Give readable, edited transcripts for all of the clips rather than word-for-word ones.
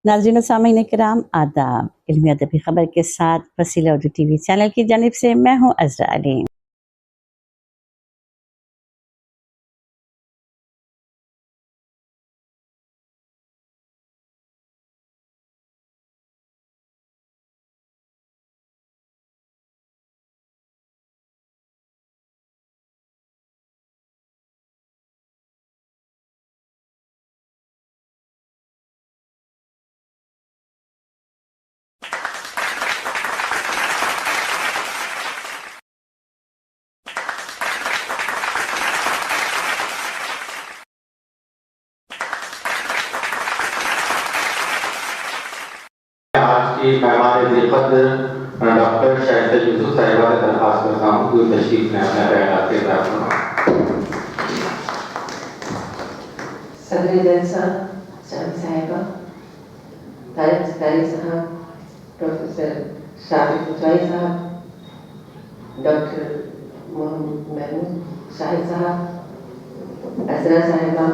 ناظرین و سامعین کرام آداب، علمی ادبی خبر کے ساتھ وسیلہ اردو ٹی وی چینل کی جانب سے میں ہوں عذرا علیم۔ آج کی مہمان ذیقدر ڈاکٹر شائستہ یوسف صاحبہ سے درخواست کرتا ہوں کہ وہ تشریف لیں اپنے بیانات کے ساتھ فرمائیں۔ صدر جلسہ شاہد صاحبہ، طارق ستاری صاحب، پروفیسر شافق اتوائی صاحب، ڈاکٹر محمود شاہد صاحب، عذرا صاحبہ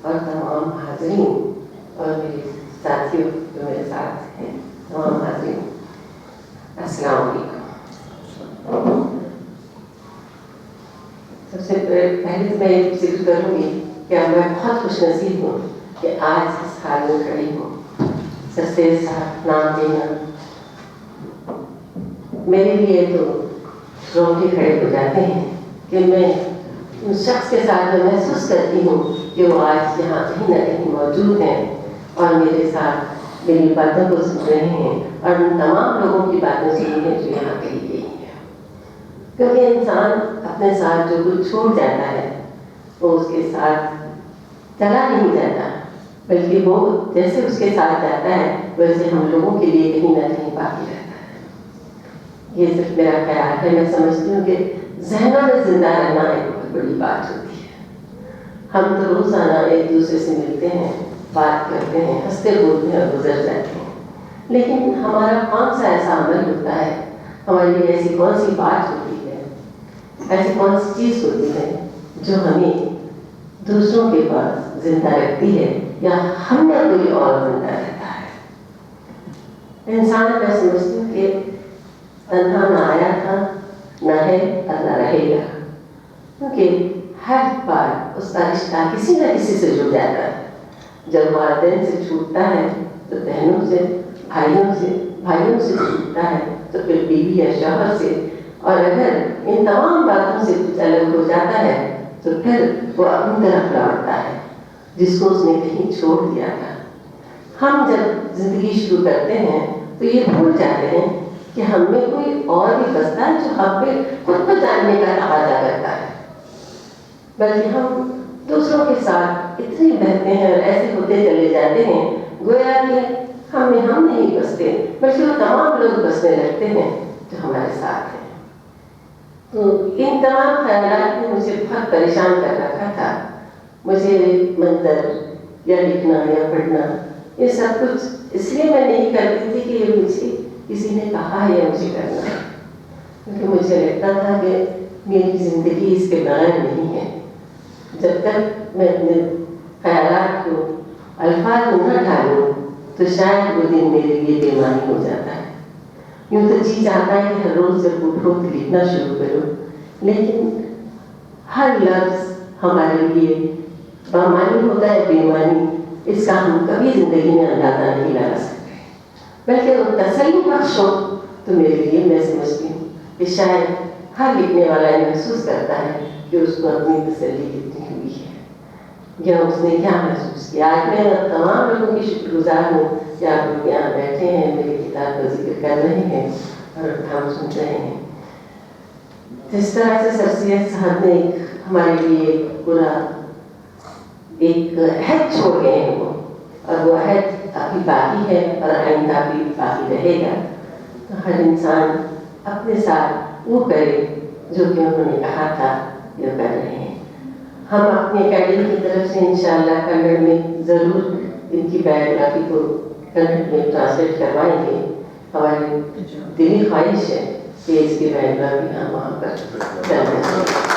اور تمام حاضرین اور میرے ساتھیوں جو میرے ساتھ ہیں، تمام حاضرین، السلام علیکم۔ سب سے پہلے میں یہ ذکر کروں گی کہ میں بہت خوش نصیب ہوں کہ آج اس حال میں کھڑی ہوں۔ سر سید صاحب نام لینا میرے لیے تو رونگٹے کھڑے ہو جاتے ہیں کہ میں اس شخص کے ساتھ میں محسوس کرتی ہوں کہ وہ آج یہاں کہیں نہ کہیں موجود ہیں اور میرے ساتھ میری باتوں کو سن رہے ہیں اور ان تمام لوگوں کی باتیں سنی ہیں جو یہاں کہی گئی ہیں، کیونکہ انسان اپنے ساتھ جو کچھ چھوڑ جاتا ہے وہ اس کے ساتھ چلا نہیں جاتا، بلکہ وہ جیسے اس کے ساتھ جاتا ہے ویسے ہم لوگوں کے لیے کہیں نہ کہیں باقی رہتا ہے۔ یہ صرف میرا خیال ہے، میں سمجھتی ہوں کہ ذہنوں میں زندہ رہنا ایک بہت بڑی بات ہوتی ہے۔ ہم تو روزانہ ایک دوسرے سے ملتے ہیں، بات کرتے ہیں، ہنستے بولتے ہیں اور گزر جاتے ہیں، لیکن ہمارا کون سا ایسا عمل ہوتا ہے، ہماری ایسی کون سی بات ہوتی ہے، ایسی کون سی چیز ہوتی ہے جو ہمیں دوسروں کے پاس زندہ رکھتی ہے یا ہم میں کوئی اور زندہ رہتا ہے۔ انسان میں سمجھتی ہوں کہ تنہا نہ آیا تھا، نہ ہے اور نہ رہے گا، کیونکہ ہر بار اس کا رشتہ کسی نہ کسی سے جڑ جاتا ہے۔ جب والدین سے چھوٹتا ہے تو بہنوں سے، بھائیوں سے چھوٹتا ہے تو پھر بیوی یا شوہر سے، اور اگر ان تمام باتوں سے کچھ الگ ہو جاتا ہے تو پھر وہ اپنی طرف لوٹتا ہے جس کو اس نے کہیں چھوڑ دیا تھا۔ ہم جب زندگی شروع کرتے ہیں تو یہ بھول جاتے ہیں کہ ہم میں کوئی اور بھی بستا ہے جو ہم پہ خود کو جاننے کا تقاضا کرتا ہے، بلکہ ہم دوسروں کے ساتھ اتنے بہتے ہیں اور ایسے ہوتے چلے جاتے ہیں گویا کہ ہم میں ہم نہیں بستے بلکہ وہ تمام لوگ بسنے لگتے ہیں جو ہمارے ساتھ ہیں۔ تو ان تمام خیالات نے مجھے بہت پریشان کر رکھا تھا۔ مجھے منظر یا لکھنا یا پڑھنا یہ سب کچھ اس لیے میں نہیں کرتی تھی کہ یہ مجھے کسی نے کہا ہے یا مجھے کرنا ہے، کیونکہ مجھے لگتا تھا کہ میری زندگی اس کے بغیر نہیں ہے۔ جب تک میں اپنے خیالات کو الفاظ میں نہ ڈالوں تو شاید وہ دن میرے لیے بے معنی ہو جاتا ہے۔ یوں تو جی چاہتا ہے کہ ہر روز جب اٹھو تو لکھنا شروع کرو، لیکن ہر لفظ ہمارے لیے بامعنی ہوتا ہے، بے معنی، اس کا ہم کبھی زندگی میں اندازہ نہیں لگا سکتے، بلکہ وہ تسلی بخش ہو تو میرے لیے میں سمجھتی ہوں کہ شاید ہر لکھنے والا یہ محسوس کرتا ہے کہ اس کو اپنی تسلی کتنی ہوئی ہے یا اس نے کیا محسوس کیا۔ آج میں تمام لوگوں کی شکر گزار ہوں کہ آپ لوگ یہاں بیٹھے ہیں، میری کتاب کا ذکر کر رہے ہیں اور ہم سن رہے ہیں۔ جس طرح سے سر سید صاحب نے ہمارے لیے پورا ایک عہد چھوڑ گئے ہیں وہ، اور وہ عہد ابھی باقی ہے اور آئندہ بھی باقی رہے گا، تو ہر انسان اپنے ساتھ وہ کرے جو کہ انہوں نے کہا تھا جو کر رہے ہیں۔ ہم اپنے اکیڈمی کی طرف سے انشاءاللہ کنڑ میں ضرور ان کی بایوگرافی کو کنڑ میں ٹرانسلیٹ کروائیں گے۔ ہماری دلی خواہش ہے کہ اس کی بایوگرافی ہم وہاں پر کرنا چاہیے۔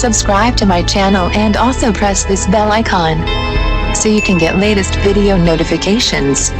Subscribe to my channel and also press this bell icon so you can get latest video notifications.